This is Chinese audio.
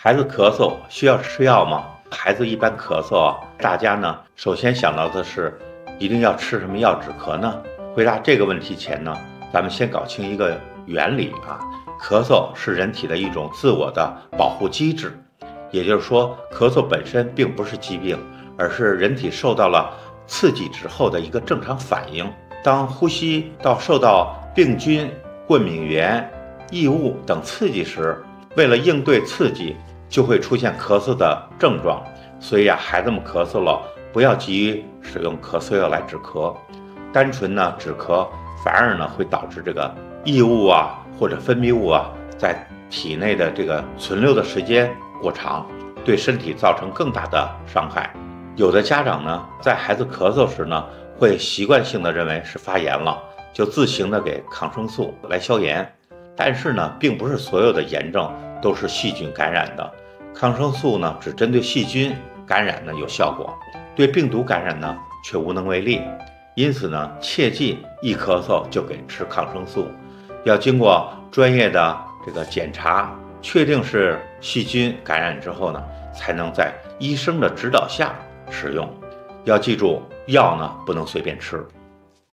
孩子咳嗽需要吃药吗？孩子一般咳嗽大家呢首先想到的是一定要吃什么药止咳呢？回答这个问题前呢，咱们先搞清一个原理咳嗽是人体的一种自我的保护机制，也就是说，咳嗽本身并不是疾病，而是人体受到了刺激之后的一个正常反应。当呼吸道受到病菌、过敏源、异物等刺激时，为了应对刺激，就会出现咳嗽的症状。所以孩子们咳嗽了，不要急于使用咳嗽药来止咳，单纯止咳反而会导致这个异物或者分泌物在体内的这个存留的时间过长，对身体造成更大的伤害。有的家长在孩子咳嗽时会习惯性的认为是发炎了，就自行的给抗生素来消炎。但是并不是所有的炎症都是细菌感染的，抗生素只针对细菌感染有效果，对病毒感染却无能为力。因此切记一咳嗽就给吃抗生素，要经过专业的这个检查，确定是细菌感染之后才能在医生的指导下使用。要记住，药不能随便吃。